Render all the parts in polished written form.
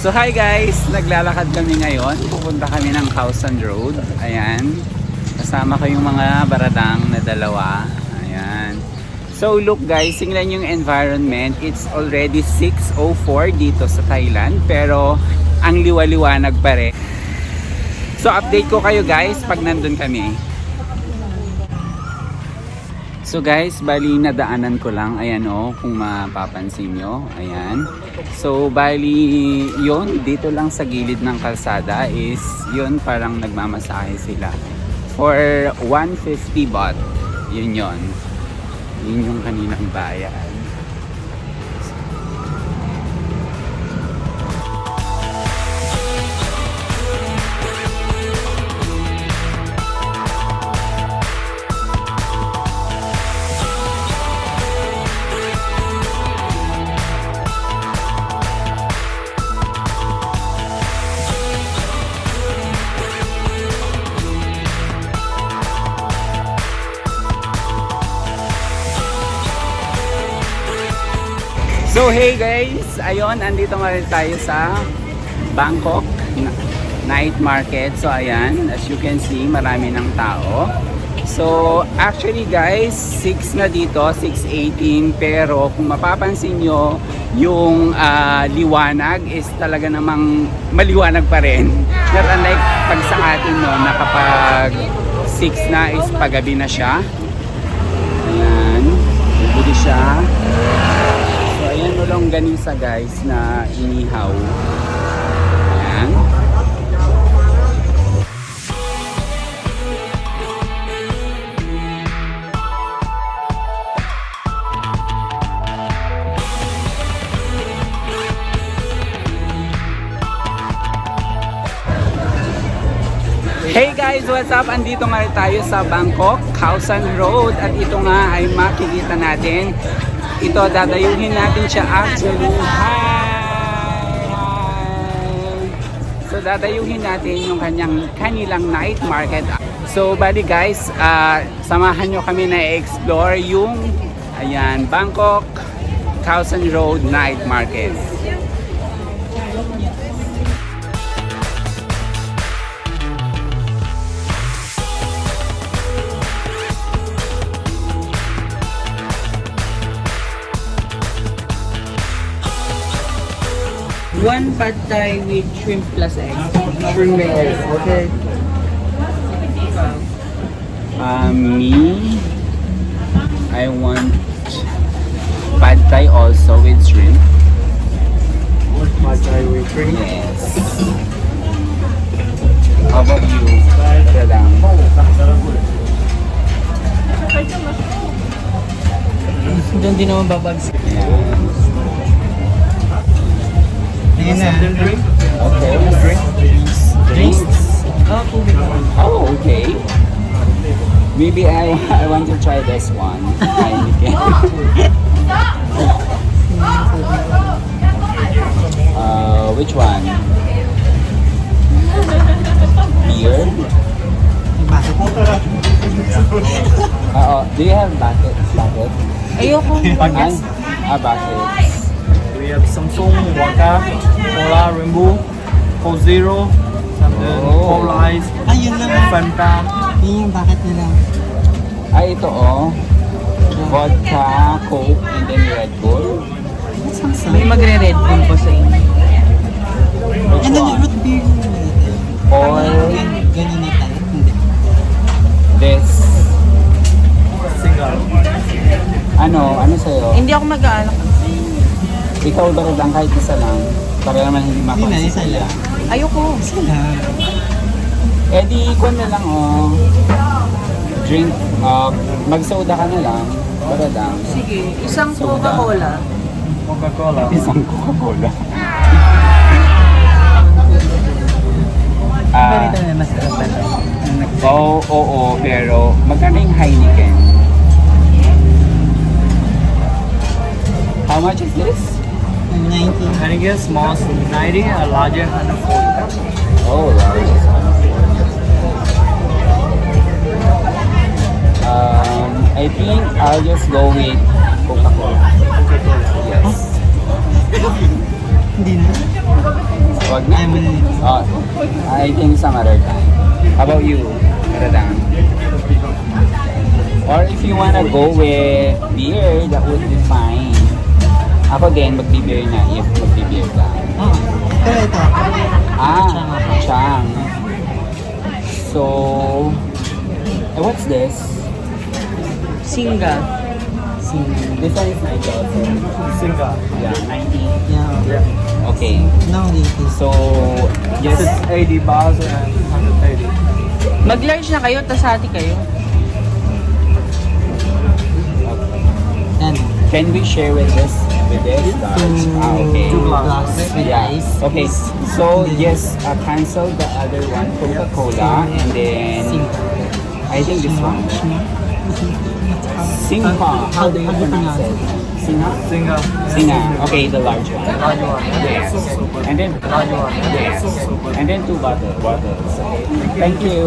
So hi guys, naglalakad kami ngayon. Pupunta kami ng Khaosan Road. Ayan. Kasama ko yung mga baradang na dalawa. Ayan. So look guys, tingnan yung environment. It's already 6:04 dito sa Thailand. Pero ang liwa-liwanag pa rin. So update ko kayo guys pag nandun kami. So guys, bali nadaanan ko lang. Ayan o, kung mapapansin nyo. Ayan. So bali yun, dito lang sa gilid ng kalsada is yun, parang nagmamasahe sila. For 150 baht. Yun yun. Yun yung kaninang bayan. So hey guys, ayun, andito nga rin tayo sa Bangkok night market. So ayan, as you can see, marami ng tao. So actually guys, 6 na dito, 6:18, pero kung mapapansin nyo, yung liwanag is talaga namang maliwanag pa rin. Not unlike pag sa atin no, na kapag 6 na is paggabi na siya. Ayan, budi siya. Ayan, walang ganisa guys na inihaw. Ayan. Hey guys, what's up? Andito nga tayo sa Bangkok, Khaosan Road. At ito nga ay makikita natin. Ito, dadayuhin natin siya actually. Hi! So, dadayuhin natin yung kanilang night market. So, bali guys, samahan nyo kami na i-explore yung, ayan, Bangkok, Khaosan Road Night Market. One pad thai with shrimp plus egg. Shrimp with egg, okay. Me, I want pad thai also with shrimp. Pad thai with shrimp? Yes. How about you? Dadang? Doon din naman babagsak. Yeah. Drink? Okay. Drinks? Oh, okay. Maybe I want to try this one. Which one? Beer? Do you have buckets? Ayoko. Buckets? Buckets. We have Samsung, Waka, Cola, Rainbow, Coke Zero, and then Cola Ice, Ayun lang. Fanta. Yung bakit nila. Ay, ito oh. Vodka, Coke, and then Red Bull. May magre-red bull pa sa inyo. ikaw baradang kahit isa lang. Para naman hindi Hindi na, makonsist isa sila. lang. Ayoko. Sila. Eh di, ikon na lang oh. Drink, mag-soda ka na lang. Baradang. Sige, isang Soda. Coca-Cola. Coca-Cola. Isang Coca-Cola. Ganito na masarap ba ito? Oo, pero magkano yung Heineken? How much is this? 19. Heineken small 90 and larger 140. Oh, right. I think I'll just go with Coca-Cola. Yes. Hindi na. Wag na. Ay, mali. I think some other time. How about you? Baradang? Or if you wanna go with beer, that would be fine. Ako din, magbi-beer na if magbi-beer ka. Oo. Pero ito. Chang. So, what's this? Singa. This one is 90 also. Singa. Yeah, 90. Yeah. Yeah. Okay. No, 80. So, This yes. is 80 bars and 180. Mag-large na kayo, tas hati kayo. Yan. Can we share with this? With this? Okay. Two Glass with Yeah. ice. Okay. So, yes, cancel the other one, Coca-Cola, and then I think this one. Singha. How do you pronounce it? Singha? Singa. Sinha. Okay, the large one. Large one. Yes. And then Large one. yes. And then 2 bottles. Okay. Thank you.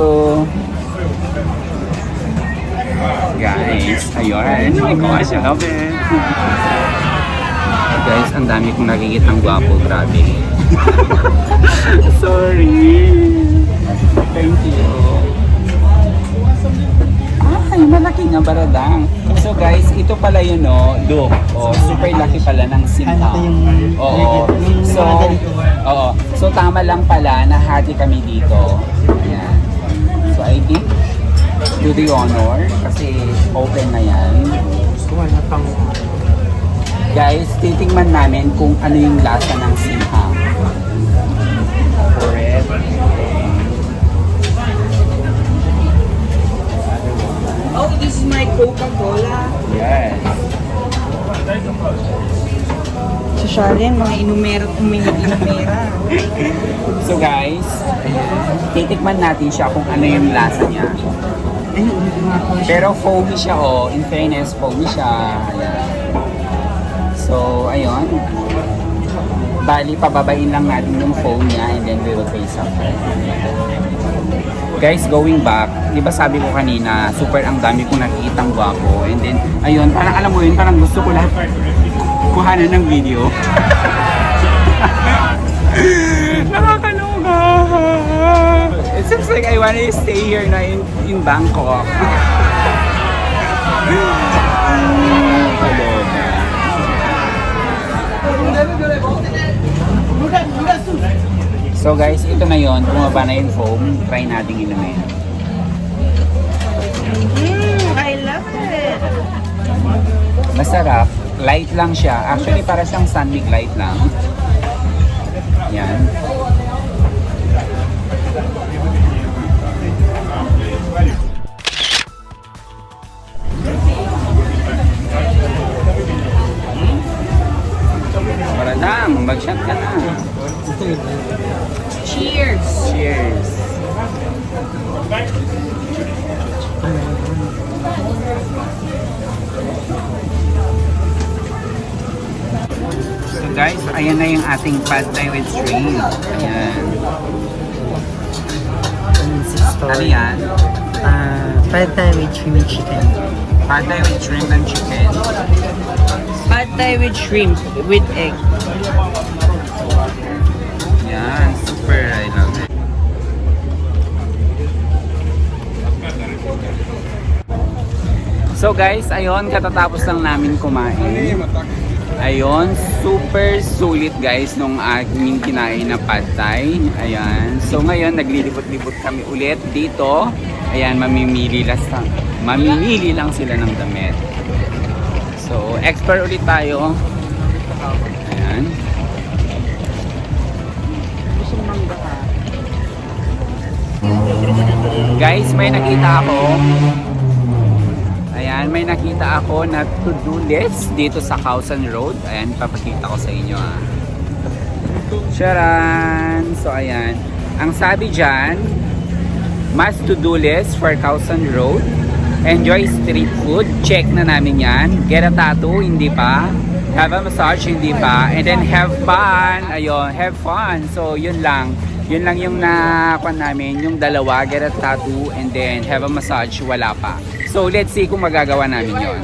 Guys, ayun. May kuha siya. Love it. Guys, ang dami kong nakikitang gwapo. Grabe. Sorry. Thank you. Ay, malaki nga baradang. So guys, ito pala yun, no? Look, super laki pala ng sinta. Ito yung Oo. yung So, mga ganito. oo. So tama lang pala na hati kami dito. Ayan. So I think, do the honor kasi open na yan. Wala pang Guys, titingnan namin kung ano yung lasa ng sinha. For it. Oh, this is my Coca-Cola. Yes. Sa Sharon, mga inumera at inumera. So guys, titikman natin siya kung ano yung lasa niya. Pero foamy siya, oh. In fairness, foamy siya. Ayan. So, ayun. Bali, pababain lang natin yung foam niya and then we will taste after. Guys, going back, di ba sabi ko kanina, super ang dami kong nakikitang gwapo. And then, ayun, parang alam mo yun, parang gusto ko lahat kuhanan ng video. Nakakaloka. It seems like I wanna stay here na in Bangkok. So guys, ito na yon, bumaba na yung foam. Try natin inumin. I love it. Masarap. Light lang siya. Actually, para siyang sunmig light lang. Yan. Maradang, mag-shot ka na. Cheers. Cheers. So guys, ayan na yung ating pad thai with shrimp. Ayan. Ano yan? Pad Thai with shrimp chicken. Pad thai with shrimp and chicken. Pad Thai with shrimp, with egg. Yan, super. I love it. So guys, ayun, katatapos lang namin kumain. Ayun, super sulit guys nung aming kinain na pad thai. Ayan. So ngayon, naglilibot-libot kami ulit dito. Ayan, mamimili lang sila ng damit. So, explore ulit tayo. Ayan. Ayan. Gusto mangga ka. Guys, may nakita ako. Ayan, may nakita ako na to-do list dito sa Khaosan Road. Ayan, papakita ko sa inyo Charan! So, ayan. Ang sabi dyan, must to-do list for Khaosan Road. Enjoy street food. Check na namin yan. Get a tattoo, hindi pa. Have a massage, hindi pa. And then have fun. Ayun, have fun. So, yun lang. Yun lang yung nakuha namin, yung dalawa, get a tattoo, and then have a massage, wala pa. So, let's see kung magagawa namin yon.